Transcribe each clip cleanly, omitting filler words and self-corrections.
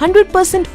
100%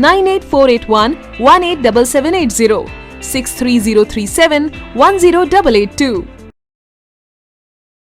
98481 187780, 63037 10882।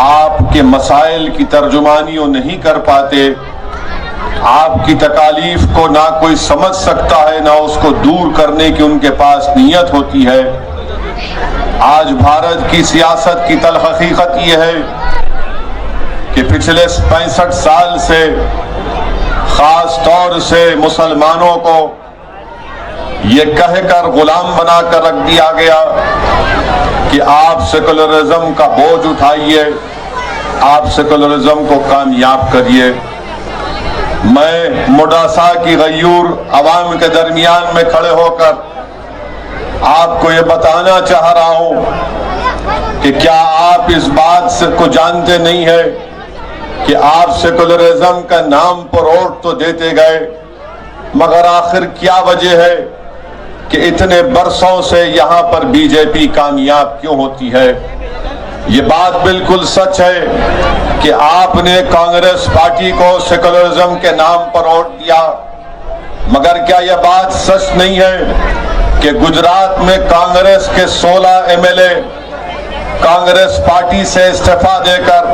آپ کے مسائل کی ترجمانی وہ نہیں کر پاتے، آپ کی تکالیف کو نہ کوئی سمجھ سکتا ہے، نہ اس کو دور کرنے کی ان کے پاس نیت ہوتی ہے۔ آج بھارت کی سیاست کی تلخ حقیقت یہ ہے کہ پچھلے 65 سال سے خاص طور سے مسلمانوں کو یہ کہہ کر غلام بنا کر رکھ دیا گیا کہ آپ سیکولرزم کا بوجھ اٹھائیے، آپ سیکولرزم کو کامیاب کریے۔ میں موڈاسا کی غیور عوام کے درمیان میں کھڑے ہو کر آپ کو یہ بتانا چاہ رہا ہوں کہ کیا آپ اس بات سے کو جانتے نہیں ہے کہ آپ سیکولرزم کا نام پر ووٹ تو دیتے گئے، مگر آخر کیا وجہ ہے کہ اتنے برسوں سے یہاں پر بی جے پی کامیاب کیوں ہوتی ہے؟ یہ بات بالکل سچ ہے کہ آپ نے کانگریس پارٹی کو سیکولرزم کے نام پر ووٹ دیا، مگر کیا یہ بات سچ نہیں ہے کہ گجرات میں کانگریس کے 16 M L A Congress party سے استعفیٰ دے کر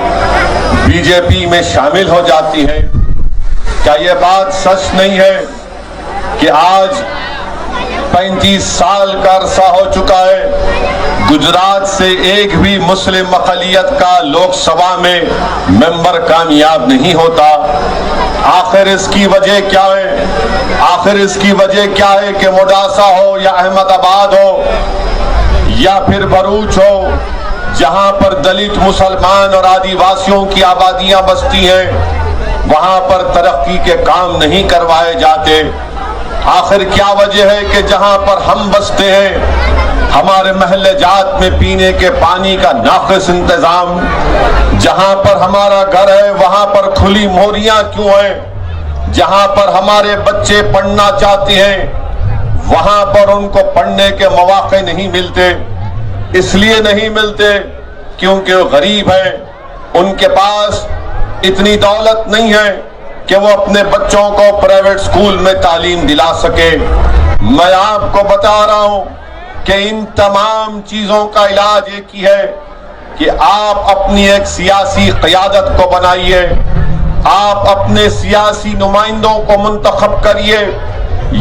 بی جے پی میں شامل ہو جاتی ہیں؟ کیا یہ بات سچ نہیں ہے کہ آج 35 سال کا عرصہ ہو چکا ہے گجرات سے ایک بھی مسلم اقلیت کا لوک سبھا میں ممبر کامیاب نہیں ہوتا؟ آخر اس کی وجہ کیا ہے؟ آخر اس کی وجہ کیا ہے کہ موڈاسا ہو یا احمد آباد ہو یا پھر بروچ ہو، جہاں پر دلت مسلمان اور آدیواسیوں کی آبادیاں بستی ہیں، وہاں پر ترقی کے کام نہیں کروائے جاتے؟ آخر کیا وجہ ہے کہ جہاں پر ہم بستے ہیں ہمارے محلے جات میں پینے کے پانی کا ناقص انتظام، جہاں پر ہمارا گھر ہے وہاں پر کھلی موریاں کیوں ہیں، جہاں پر ہمارے بچے پڑھنا چاہتے ہیں وہاں پر ان کو پڑھنے کے مواقع نہیں ملتے؟ اس لیے نہیں ملتے کیونکہ وہ غریب ہیں، ان کے پاس اتنی دولت نہیں ہے کہ وہ اپنے بچوں کو پرائیویٹ سکول میں تعلیم دلا سکے۔ میں آپ کو بتا رہا ہوں کہ ان تمام چیزوں کا علاج ایک ہی ہے کہ آپ اپنی ایک سیاسی قیادت کو بنائیے، آپ اپنے سیاسی نمائندوں کو منتخب کریے۔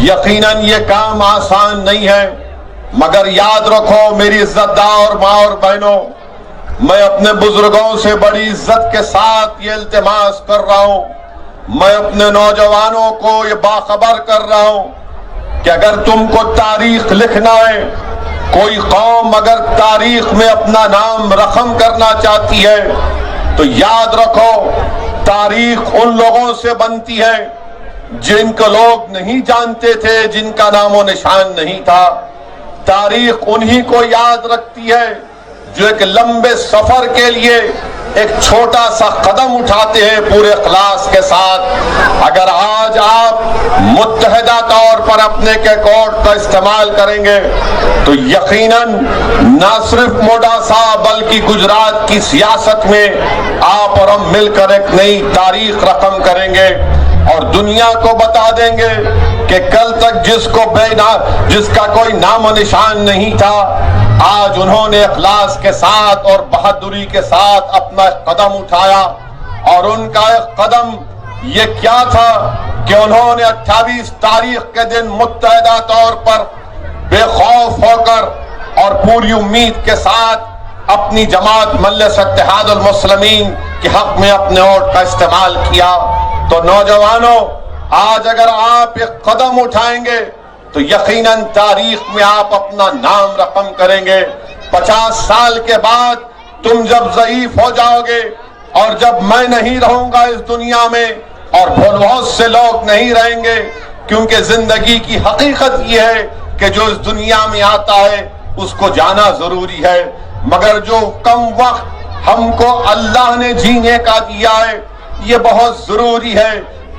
یقیناً یہ کام آسان نہیں ہے، مگر یاد رکھو میری عزت دار ماں اور بہنوں، میں اپنے بزرگوں سے بڑی عزت کے ساتھ یہ التماس کر رہا ہوں، میں اپنے نوجوانوں کو یہ باخبر کر رہا ہوں کہ اگر تم کو تاریخ لکھنا ہے، کوئی قوم اگر تاریخ میں اپنا نام رقم کرنا چاہتی ہے تو یاد رکھو تاریخ ان لوگوں سے بنتی ہے جن کو لوگ نہیں جانتے تھے، جن کا نام و نشان نہیں تھا۔ تاریخ انہی کو یاد رکھتی ہے جو ایک لمبے سفر کے لیے ایک چھوٹا سا قدم اٹھاتے ہیں پورے اخلاص کے ساتھ۔ اگر آج آپ متحدہ طور پر اپنے کیکورڈ کا استعمال کریں گے تو یقیناً نہ صرف موڈاسا بلکہ گجرات کی سیاست میں آپ اور ہم مل کر ایک نئی تاریخ رقم کریں گے اور دنیا کو بتا دیں گے کہ کل تک جس کا کوئی نام و نشان نہیں تھا، آج انہوں نے اخلاص کے ساتھ اور بہادری کے ساتھ اپنا قدم اٹھایا۔ اور ان کا ایک قدم یہ کیا تھا کہ انہوں نے 28 تاریخ کے دن متحدہ طور پر بے خوف ہو کر اور پوری امید کے ساتھ اپنی جماعت مجلس اتحاد المسلمین کے حق میں اپنے ووٹ کا استعمال کیا۔ تو نوجوانوں، آج اگر آپ ایک قدم اٹھائیں گے تو یقیناً تاریخ میں آپ اپنا نام رقم کریں گے۔ 50 سال کے بعد تم جب ضعیف ہو جاؤ گے اور جب میں نہیں رہوں گا اس دنیا میں اور بہت سے لوگ نہیں رہیں گے، کیونکہ زندگی کی حقیقت یہ ہے کہ جو اس دنیا میں آتا ہے اس کو جانا ضروری ہے، مگر جو کم وقت ہم کو اللہ نے جینے کا دیا ہے یہ بہت ضروری ہے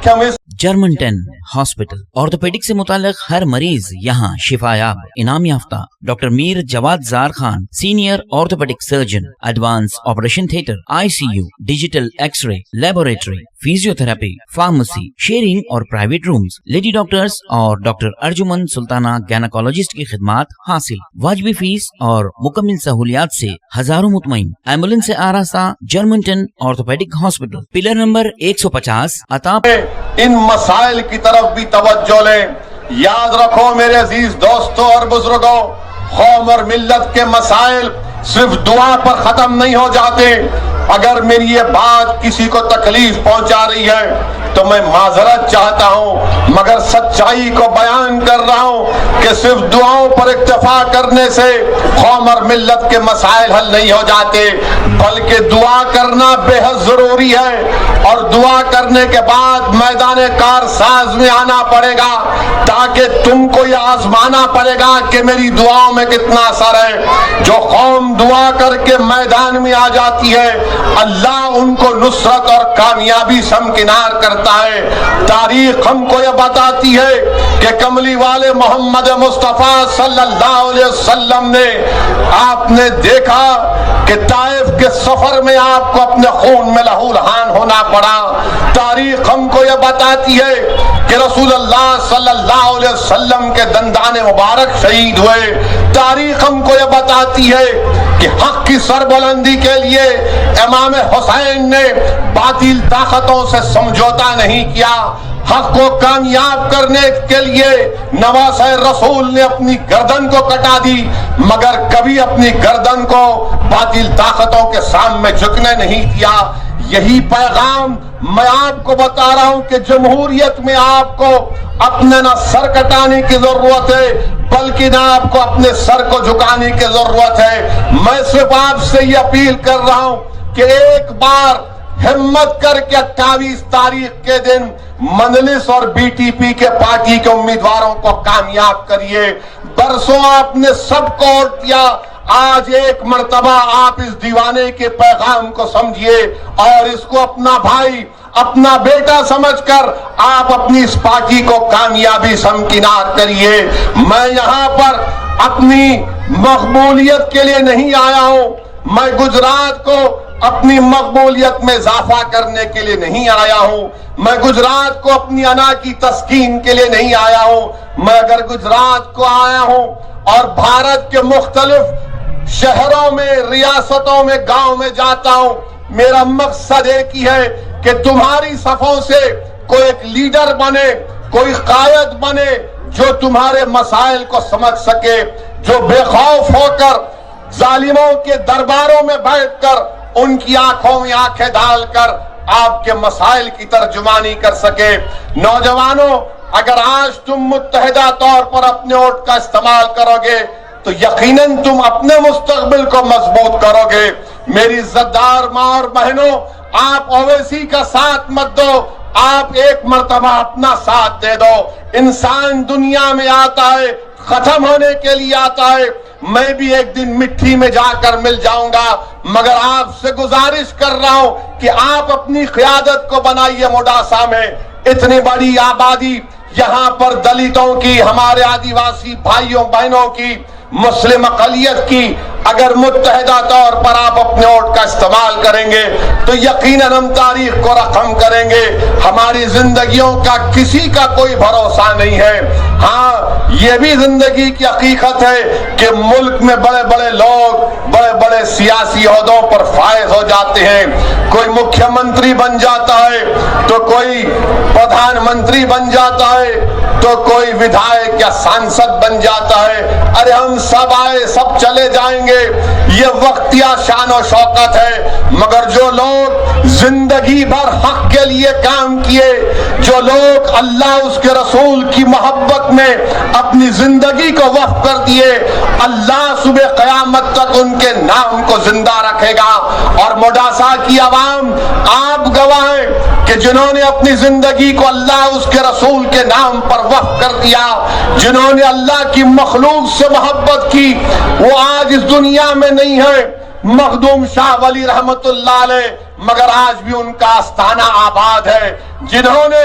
کہ ہم اس جرمن 10 ہاسپٹل آرتھوپیڈک سے متعلق ہر مریض یہاں شفا یاب. انعام یافتہ ڈاکٹر میر جواد زار Khan, senior orthopaedic surgeon, advance operation theatre, ICU, digital X ray, laboratory, physio therapy, pharmacy, sharing اور پرائیویٹ رومز, لیڈی ڈاکٹرز اور ڈاکٹر ارجمن سلطانہ گینیکولوجسٹ کی خدمات حاصل. واجبی فیس اور مکمل سہولیات سے ہزاروں مطمئن. ایمبولینس سے آراستہ German 10 orthopaedic hospital, pillar number 150 عطا. ان مسائل کی طرف بھی توجہ لیں. یاد رکھو میرے عزیز دوستوں اور بزرگوں, قوم اور ملت کے مسائل صرف دعا پر ختم نہیں ہو جاتے. اگر میری یہ بات کسی کو تکلیف پہنچا رہی ہے تو میں معذرت چاہتا ہوں, مگر سچائی کو بیان کر رہا ہوں کہ صرف دعاؤں پر اکتفا کرنے سے قوم اور ملت کے مسائل حل نہیں ہو جاتے, بلکہ دعا کرنا بے حد ضروری ہے. اور دعا کرنے کے بعد میدان کار ساز میں آنا پڑے گا, تاکہ تم کو یہ آزمانا پڑے گا کہ میری دعاؤں میں کتنا اثر ہے. جو قوم دعا کر کے میدان میں آ جاتی ہے, اللہ ان کو نصرت اور کامیابی سے ہمکنار کرتا ہے. تاریخ ہم کو یہ بتاتی ہے کہ کملی والے محمد مصطفیٰ صلی اللہ علیہ وسلم نے, آپ نے دیکھا کہ طائف کے سفر میں آپ کو اپنے خون میں لہو لہان ہونا پڑا. تاریخ ہم کو یہ بتاتی ہے کہ رسول اللہ صلی اللہ علیہ وسلم کے دندان مبارک شہید ہوئے. تاریخ ہم کو یہ بتاتی ہے کہ حق کی سربلندی کے لیے امام حسین نے باطل طاقتوں سے سمجھوتا نہیں کیا. حق کو کامیاب کرنے کے لیے نواسہ رسول نے اپنی گردن کو کٹا دی, مگر کبھی اپنی گردن کو باطل طاقتوں کے سامنے جھکنے نہیں دیا. یہی پیغام میں آپ کو بتا رہا ہوں کہ جمہوریت میں آپ کو اپنے نہ سر کٹانے کی ضرورت ہے, بلکہ نہ آپ کو اپنے سر کو جھکانے کی ضرورت ہے. میں صرف آپ سے یہ اپیل کر رہا ہوں کہ ایک بار ہمت کر کے 28 تاریخ کے دن مجلس اور BTP کے پارٹی کے امیدواروں کو کامیاب کریے. برسوں آپ نے سب کو ووٹ دیا, آج ایک مرتبہ آپ اس دیوانے کے پیغام کو سمجھیے اور اس کو اپنا بھائی, اپنا بیٹا سمجھ کر آپ اپنی اس پارٹی کو کامیابی سے ہمکنار کریے. میں یہاں پر اپنی مقبولیت کے لیے نہیں آیا ہوں, میں گجرات کو اپنی مقبولیت میں اضافہ کرنے کے لیے نہیں آیا ہوں, میں گجرات کو اپنی انا کی تسکین کے لیے نہیں آیا ہوں. میں اگر گجرات کو آیا ہوں اور بھارت کے مختلف شہروں میں, ریاستوں میں, گاؤں میں جاتا ہوں, میرا مقصد ایک ہی ہے کہ تمہاری صفوں سے کوئی ایک لیڈر بنے, کوئی قائد بنے جو تمہارے مسائل کو سمجھ سکے, جو بے خوف ہو کر ظالموں کے درباروں میں بیٹھ کر ان کی آنکھوں میں آنکھیں ڈال کر آپ کے مسائل کی ترجمانی کر سکے. نوجوانوں, اگر آج تم متحدہ طور پر اپنے ووٹ کا استعمال کرو گے تو یقیناً تم اپنے مستقبل کو مضبوط کرو گے. میری عزتدار ماں اور بہنوں, آپ اویسی کا ساتھ مت دو, آپ ایک مرتبہ اپنا ساتھ دے دو. انسان دنیا میں آتا ہے, ختم ہونے کے لیے آتا ہے. میں بھی ایک دن مٹی میں جا کر مل جاؤں گا, مگر آپ سے گزارش کر رہا ہوں کہ آپ اپنی قیادت کو بنائیے. موڈاسا میں اتنی بڑی آبادی, یہاں پر دلتوں کی, ہمارے آدیواسی بھائیوں بہنوں کی, مسلم اقلیت کی, اگر متحدہ طور پر آپ اپنے ووٹ کا استعمال کریں گے تو یقیناً ہم تاریخ کو رقم کریں گے. ہماری زندگیوں کا کسی کا کوئی بھروسہ نہیں ہے. ہاں, یہ بھی زندگی کی حقیقت ہے کہ ملک میں بڑے بڑے لوگ بڑے بڑے سیاسی عہدوں پر فائز ہو جاتے ہیں. کوئی مکھیہ منتری بن جاتا ہے تو کوئی پردھان منتری بن جاتا ہے تو کوئی ودھائک یا سانسد بن جاتا ہے. ارے ہم سب آئے, سب چلے جائیں گے, یہ وقتیہ شان و شوکت ہے. مگر جو لوگ زندگی بھر حق کے لیے کام کیے, جو لوگ اللہ اس کے رسول کی محبت میں اپنی زندگی کو وقف کر دیے, اللہ صبح قیامت تک ان کے نام کو زندہ رکھے گا. اور موڈاسا کی عوام آپ گواہ ہیں کہ جنہوں نے اپنی زندگی کو اللہ اس کے رسول کے نام پر وقف کر دیا, جنہوں نے اللہ کی مخلوق سے محبت کی, وہ آج اس دنیا میں نہیں ہے. مخدوم شاہ ولی رحمت اللہ علیہ, مگر آج بھی ان کا آستانہ آباد ہے. جنہوں نے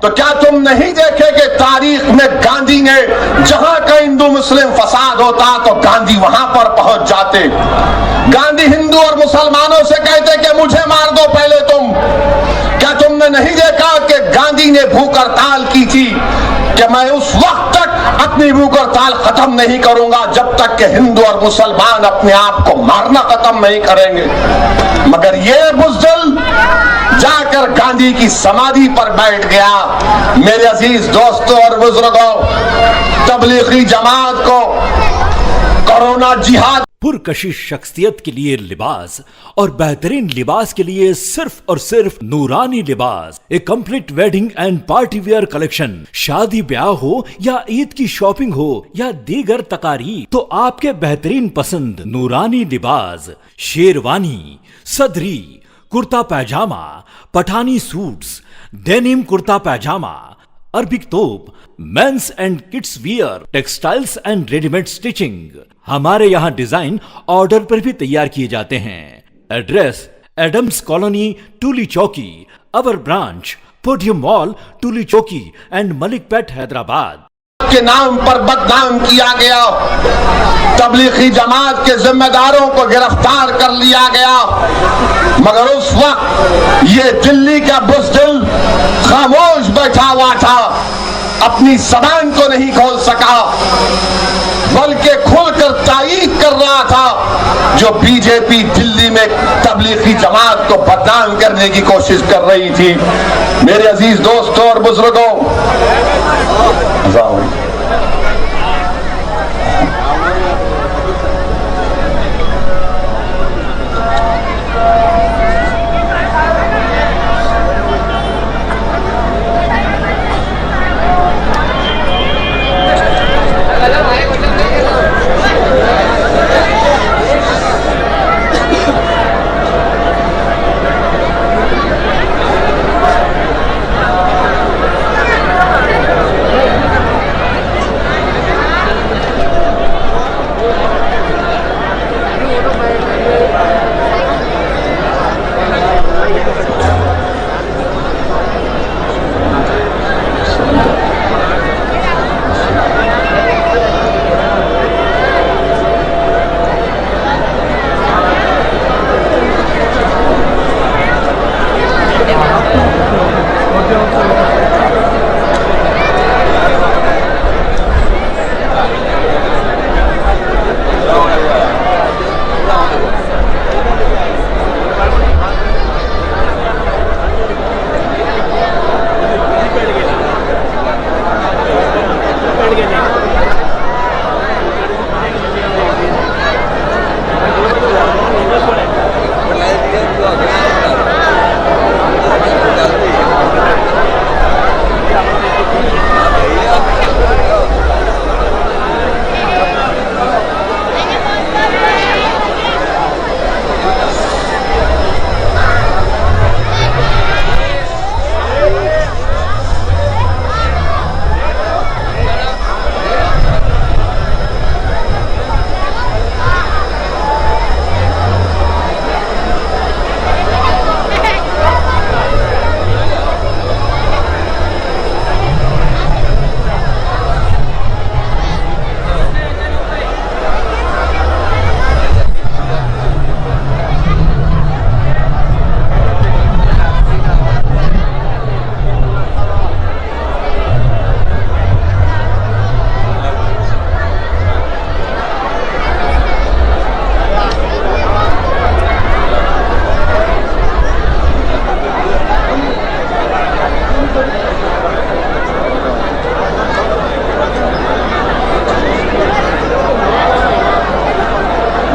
تو کیا تم نہیں دیکھے کہ تاریخ میں گاندھی نے جہاں کا ہندو مسلم فساد ہوتا تو گاندھی وہاں پر پہنچ جاتے. گاندھی ہندو اور مسلمانوں سے کہتے کہ مجھے مار دو پہلے تم. کیا تم نے نہیں دیکھا کہ گاندھی نے بھوک ہڑتال کی تھی کہ میں اس وقت تک اپنی بھوک ہڑتال ختم نہیں کروں گا جب تک کہ ہندو اور مسلمان اپنے آپ کو مارنا ختم نہیں کریں گے. مگر یہ بزدل جا کر گاندھی کی سمادھی پر بیٹھ گیا. میرے عزیز دوستوں اور بزرگوں، تبلیغی جماعت کو کورونا جہاد پرکشش شخصیت کے لیے لباس اور بہترین لباس کے لیے صرف اور صرف نورانی لباس، ایک complete wedding and party wear collection. شادی بیاہ ہو یا عید کی شاپنگ ہو یا دیگر تقاریب، تو آپ کے بہترین پسند نورانی لباس، شیروانی، صدری، کرتا پیجامہ، پٹھانی سوٹس، ڈینم کرتا پیجامہ، عربک توپ، means and kids wear, textiles and ready made stitching. ہمارے یہاں ڈیزائن آرڈر پر بھی تیار کیے جاتے ہیں. Address Adams colony, Toli Chowki. اور branch podium mall, Toli Chowki and ملک پیٹ، حیدرآباد. کے نام پر بدنام کیا گیا، تبلیغی جماعت کے ذمہ داروں کو گرفتار کر لیا گیا، مگر اس وقت یہ دلی کا بزدل خاموش بیٹھا ہوا تھا، اپنی زبان کو نہیں کھول سکا، بلکہ کھل کر تائید کر رہا تھا جو بی جے پی دلی میں تبلیغی جماعت کو بدنام کرنے کی کوشش کر رہی تھی. میرے عزیز دوستوں اور بزرگوں،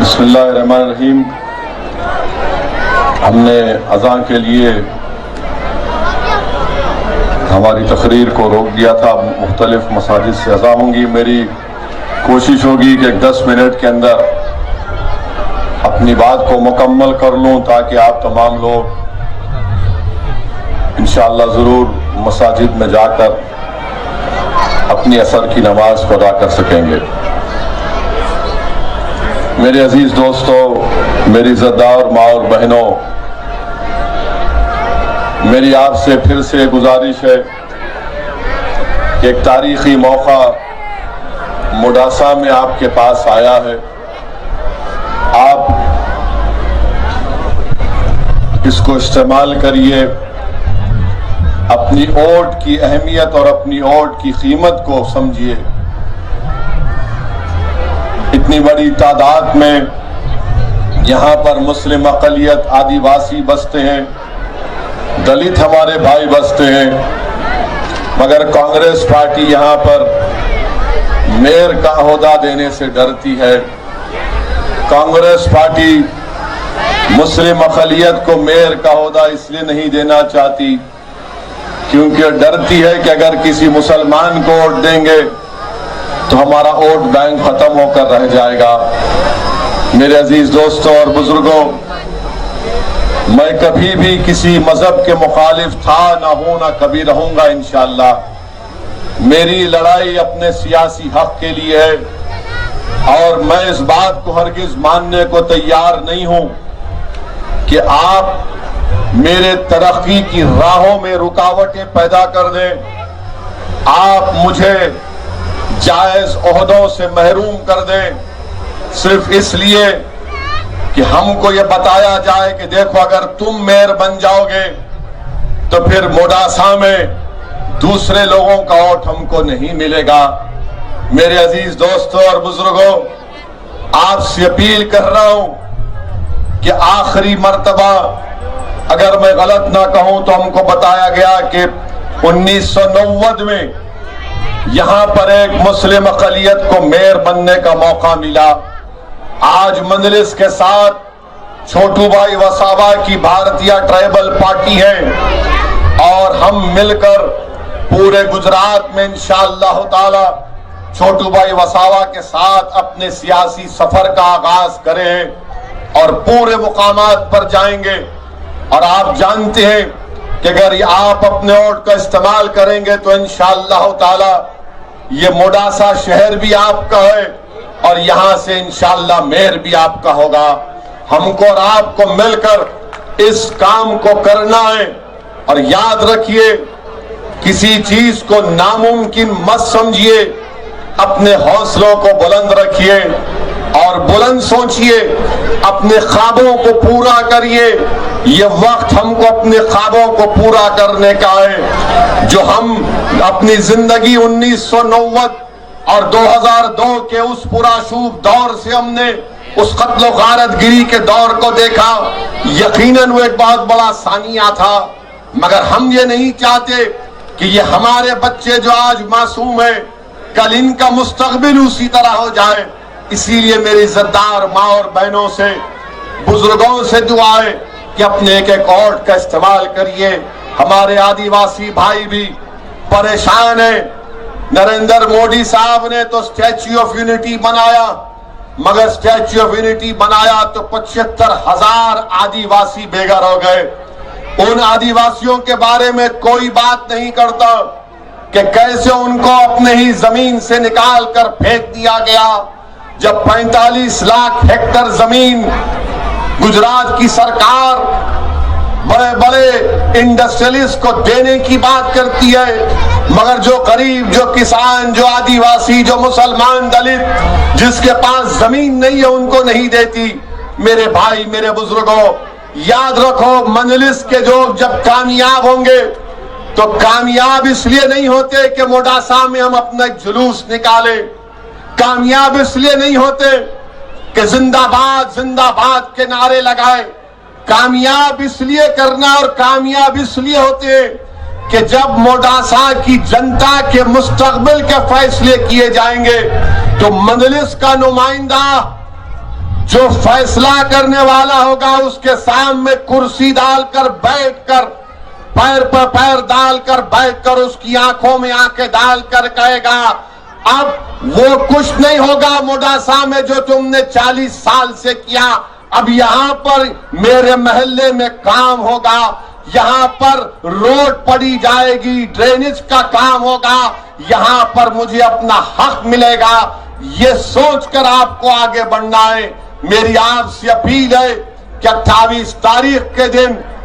بسم اللہ الرحمن الرحیم. ہم نے اذان کے لیے ہماری تقریر کو روک دیا تھا. مختلف مساجد سے اذان ہوں گی. میری کوشش ہوگی کہ 10 منٹ کے اندر اپنی بات کو مکمل کر لوں تاکہ آپ تمام لوگ انشاءاللہ ضرور مساجد میں جا کر اپنی عصر کی نماز کو ادا کر سکیں گے. میرے عزیز دوستو، میری عزتدار ماں اور بہنوں، میری آپ سے پھر سے گزارش ہے کہ ایک تاریخی موقع موڈاسا میں آپ کے پاس آیا ہے. آپ اس کو استعمال کریے، اپنی ووٹ کی اہمیت اور اپنی ووٹ کی قیمت کو سمجھیے. اتنی بڑی تعداد میں یہاں پر مسلم اقلیت، آدیواسی بستے ہیں، دلت ہمارے بھائی بستے ہیں، مگر کانگریس پارٹی یہاں پر میئر کا عہدہ دینے سے ڈرتی ہے. کانگریس پارٹی مسلم اقلیت کو میئر کا عہدہ اس لیے نہیں دینا چاہتی کیونکہ ڈرتی ہے کہ اگر کسی مسلمان کو ووٹ دیں گے تو ہمارا ووٹ بینک ختم ہو کر رہ جائے گا. میرے عزیز دوستوں اور بزرگوں، میں کبھی بھی کسی مذہب کے مخالف تھا نہ ہوں، نہ کبھی رہوں گا انشاءاللہ. میری لڑائی اپنے سیاسی حق کے لیے ہے اور میں اس بات کو ہرگز ماننے کو تیار نہیں ہوں کہ آپ میرے ترقی کی راہوں میں رکاوٹیں پیدا کر دیں، آپ مجھے جائز عہدوں سے محروم کر دیں صرف اس لیے کہ ہم کو یہ بتایا جائے کہ دیکھو اگر تم میئر بن جاؤ گے تو پھر موڈاسا میں دوسرے لوگوں کا ووٹ ہم کو نہیں ملے گا. میرے عزیز دوستوں اور بزرگوں، آپ سے اپیل کر رہا ہوں کہ آخری مرتبہ اگر میں غلط نہ کہوں تو ہم کو بتایا گیا کہ 1990 میں یہاں پر ایک مسلم اقلیت کو میئر بننے کا موقع ملا. آج مجلس کے ساتھ چھوٹو بھائی وسابا کی بھارتیہ ٹرائبل پارٹی ہے اور ہم مل کر پورے گجرات میں انشاءاللہ تعالی چھوٹو بھائی وسابا کے ساتھ اپنے سیاسی سفر کا آغاز کریں اور پورے مقامات پر جائیں گے. اور آپ جانتے ہیں کہ اگر آپ اپنے ووٹ کا استعمال کریں گے تو انشاءاللہ تعالی یہ موڈاسا شہر بھی آپ کا ہے اور یہاں سے انشاءاللہ میئر بھی آپ کا ہوگا. ہم کو اور آپ کو مل کر اس کام کو کرنا ہے. اور یاد رکھیے، کسی چیز کو ناممکن مت سمجھیے، اپنے حوصلوں کو بلند رکھیے اور بلند سوچیے، اپنے خوابوں کو پورا کریے. یہ وقت ہم کو اپنے خوابوں کو پورا کرنے کا ہے جو ہم اپنی زندگی 1990 اور 2002 کے اس پرآشوب دور سے ہم نے اس قتل و غارت گری کے دور کو دیکھا. یقیناً وہ ایک بہت بڑا ثانیہ تھا، مگر ہم یہ نہیں چاہتے کہ یہ ہمارے بچے جو آج معصوم ہیں کل ان کا مستقبل اسی طرح ہو جائے. اسی لیے میری عزتدار ماں اور بہنوں سے، بزرگوں سے دعا ہے کہ اپنے ایک ایک ووٹ کا استعمال کریے. ہمارے آدیواسی بھائی بھی پریشان ہیں. نریندر مودی صاحب نے تو اسٹیچو آف یونٹی بنایا، مگر اسٹیچو آف یونٹی بنایا تو 75,000 آدیواسی بے گھر ہو گئے. ان آدیواسیوں کے بارے میں کوئی بات نہیں کرتا کہ کیسے ان کو اپنے ہی زمین سے نکال کر پھینک دیا گیا. جب 45 لاکھ ہیکٹر زمین گجرات کی سرکار بڑے بڑے انڈسٹریلسٹ کو دینے کی بات کرتی ہے، مگر جو غریب، جو کسان، جو آدیواسی، جو مسلمان، دلت جس کے پاس زمین نہیں ہے ان کو نہیں دیتی. میرے بھائی، میرے بزرگوں، یاد رکھو مجلس کے جو جب کامیاب ہوں گے تو کامیاب اس لیے نہیں ہوتے کہ موڈاسا میں ہم اپنا ایک جلوس نکالیں، کامیاب اس لیے نہیں ہوتے کہ زندہ باد کے نعرے لگائے. کامیاب اس لیے کرنا اور کامیاب اس لیے ہوتے کہ جب موڈاسا کی جنتا کے مستقبل کے فیصلے کیے جائیں گے تو مجلس کا نمائندہ جو فیصلہ کرنے والا ہوگا اس کے سامنے کرسی ڈال کر بیٹھ کر، پیر پر پیر ڈال کر بیٹھ کر، اس کی آنکھوں میں آنکھیں ڈال کر کہے گا اب وہ کچھ نہیں ہوگا موڈاسا میں جو تم نے 40 سال سے کیا. اب یہاں پر میرے محلے میں کام ہوگا، یہاں پر روڈ پڑی جائے گی، ڈرینیج کا کام ہوگا، یہاں پر مجھے اپنا حق ملے گا. یہ سوچ کر آپ کو آگے بڑھنا ہے. میری آپ سے اپیل ہے کہ 28 تاریخ کے دن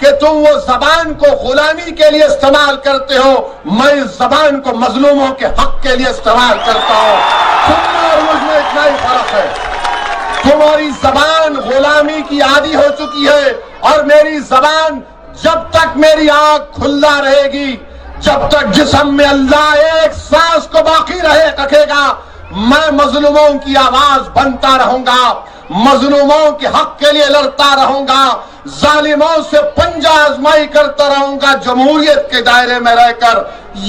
کہ تم وہ زبان کو غلامی کے لیے استعمال کرتے ہو، میں اس زبان کو مظلوموں کے حق کے لیے استعمال کرتا ہوں۔ تم اور مجھ میں اتنا ہی فرق ہے، تمہاری زبان غلامی کی عادی ہو چکی ہے، اور میری زبان جب تک میری آنکھ کھلا رہے گی، جب تک جسم میں اللہ ایک سانس کو باقی رکھے گا، میں مظلوموں کی آواز بنتا رہوں گا، مظلوموں کے حق کے لیے لڑتا رہوں گا، ظالموں سے پنجہ آزمائی کرتا رہوں گا جمہوریت کے دائرے میں رہ کر۔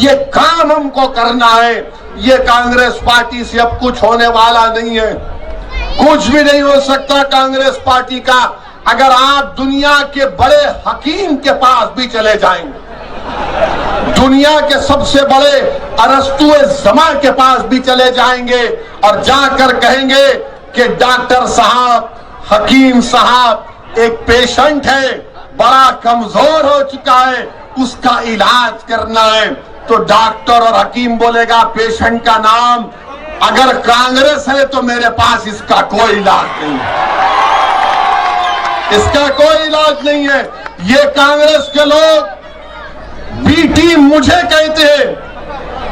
یہ کام ہم کو کرنا ہے۔ یہ کانگریس پارٹی سے اب کچھ ہونے والا نہیں ہے، کچھ بھی نہیں ہو سکتا کانگریس پارٹی کا۔ اگر آپ دنیا کے بڑے حکیم کے پاس بھی چلے جائیں گے، دنیا کے سب سے بڑے ارسطو زماں کے پاس بھی چلے جائیں گے اور جا کر کہیں گے کہ ڈاکٹر صاحب، حکیم صاحب، ایک پیشنٹ ہے، بڑا کمزور ہو چکا ہے، اس کا علاج کرنا ہے، تو ڈاکٹر اور حکیم بولے گا پیشنٹ کا نام، اگر کانگریس ہے تو میرے پاس اس کا کوئی علاج نہیں ہے، اس کا کوئی علاج نہیں ہے۔ یہ کانگریس کے لوگ بی ٹیم مجھے کہتے ہیں،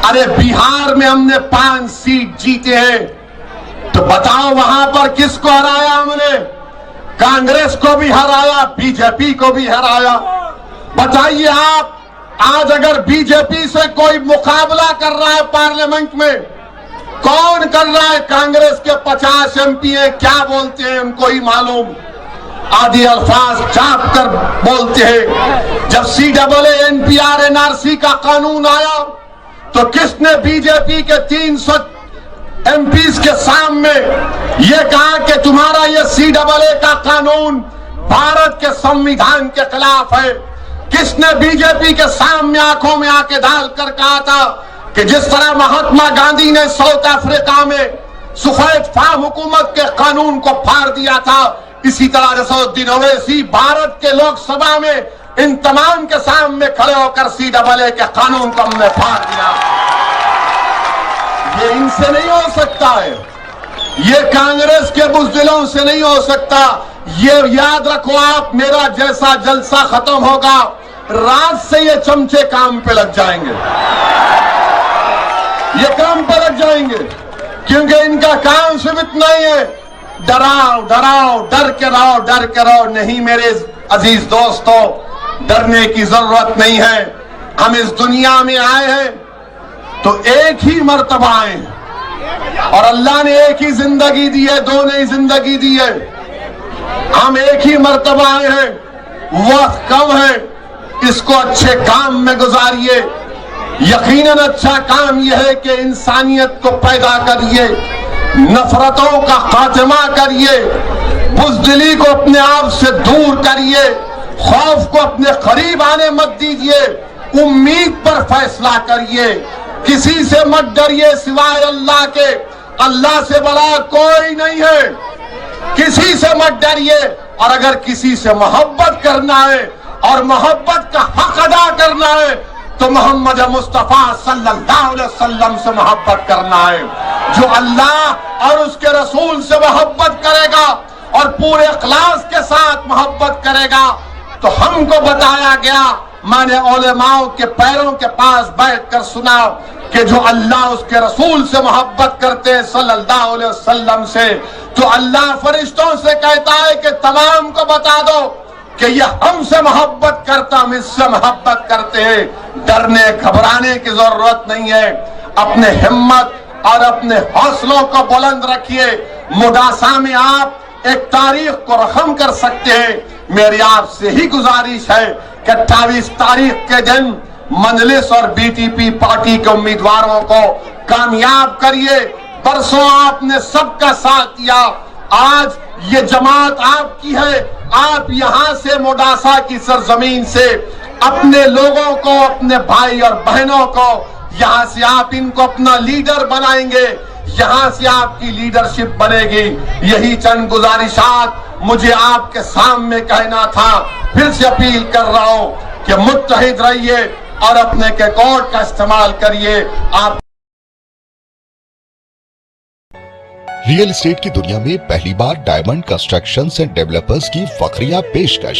ارے بہار میں ہم نے 5 سیٹ جیتے ہیں، تو بتاؤ وہاں پر کس کو ہرایا ہم نے؟ کانگریس کو بھی ہرایا، بی جے پی کو بھی ہرایا۔ بتائیے آپ، آج اگر بی جے پی سے کوئی مقابلہ کر رہا ہے پارلیمنٹ میں، کون کر رہا ہے؟ کانگریس کے 50 ایم پی ہیں، کیا بولتے ہیں ان کو ہی معلوم، آدھی الفاظ چاپ کر بولتے ہیں۔ جب CAA NRC کا قانون آیا تو کس نے بی جے پی کے 300 ایم پیز کے سامنے یہ کہا کہ تمہارا یہ CAA کا قانون بھارت کے سمویدھان کے خلاف ہے؟ کس نے بی جے پی کے سامنے آنکھوں میں آنکھیں ڈال کر کہا تھا کہ جس طرح مہاتما گاندھی نے ساؤتھ افریقہ میں سفید فام حکومت کے قانون کو پھاڑ دیا تھا، اسی طرح رسالدین اویسی بھارت کے لوک سبھا میں ان تمام کے سامنے کھڑے ہو کر CAA کے قانون کو ہم نے پھاڑ دیا۔ یہ ان سے نہیں ہو سکتا ہے، یہ کانگریس کے بزدلوں سے نہیں ہو سکتا۔ یہ یاد رکھو آپ، میرا جیسا جلسہ ختم ہوگا، رات سے یہ چمچے کام پہ لگ جائیں گے، یہ کام پہ لگ جائیں گے، کیونکہ ان کا کام صرف اتنا ہی ہے، ڈراؤ ڈراؤ، ڈر کے رہو، ڈر کے رہو۔ نہیں میرے عزیز دوستو، ڈرنے کی ضرورت نہیں ہے۔ ہم اس دنیا میں آئے ہیں تو ایک ہی مرتبہ آئے ہیں، اور اللہ نے ایک ہی زندگی دی ہے، دو نئی زندگی دی ہے۔ ہم ایک ہی مرتبہ آئے ہیں، وقت کم ہے، اس کو اچھے کام میں گزاریے۔ یقیناً اچھا کام یہ ہے کہ انسانیت کو پیدا کریے، نفرتوں کا خاتمہ کریے، بزدلی کو اپنے آپ سے دور کریے، خوف کو اپنے قریب آنے مت دیجیے، امید پر فیصلہ کریے، کسی سے مت ڈریے سوائے اللہ کے، اللہ سے بڑا کوئی نہیں ہے، کسی سے مت ڈریے۔ اور اگر کسی سے محبت کرنا ہے اور محبت کا حق ادا کرنا ہے تو محمد مصطفیٰ صلی اللہ علیہ وسلم سے محبت کرنا ہے۔ جو اللہ اور اس کے رسول سے محبت کرے گا اور پورے اخلاص کے ساتھ محبت کرے گا، تو ہم کو بتایا گیا، میں نے علماء کے پیروں کے پاس بیٹھ کر سنا کہ جو اللہ اس کے رسول سے محبت کرتے ہیں صلی اللہ علیہ وسلم سے، تو اللہ فرشتوں سے کہتا ہے کہ تمام کو بتا دو کہ یہ ہم سے محبت کرتا، ہم اس سے محبت کرتے ہیں۔ ڈرنے گھبرانے کی ضرورت نہیں ہے، اپنے ہمت اور اپنے حوصلوں کو بلند رکھیے۔ مڈاسا میں آپ ایک تاریخ کو رقم کر سکتے ہیں۔ میری آپ سے ہی گزارش ہے کہ 28 تاریخ کے دن مجلس اور BTP پارٹی کے امیدواروں کو کامیاب کریے۔ برسوں آپ نے سب کا ساتھ دیا، آج یہ جماعت آپ کی ہے، آپ یہاں سے مڈاسا کی سرزمین سے اپنے لوگوں کو، اپنے بھائی اور بہنوں کو یہاں سے آپ ان کو اپنا لیڈر بنائیں گے، یہاں سے آپ کی لیڈرشپ بنے گی۔ یہی چند گزارشات مجھے آپ کے سامنے کہنا تھا۔ پھر سے اپیل کر رہا ہوں کہ متحد رہیے اور اپنے کیکورڈ کا استعمال کریے۔ آپ ریئل اسٹیٹ کی دنیا میں پہلی بار ڈائمنڈ کنسٹرکشنز اینڈ ڈیولپرز کی فخریہ پیشکش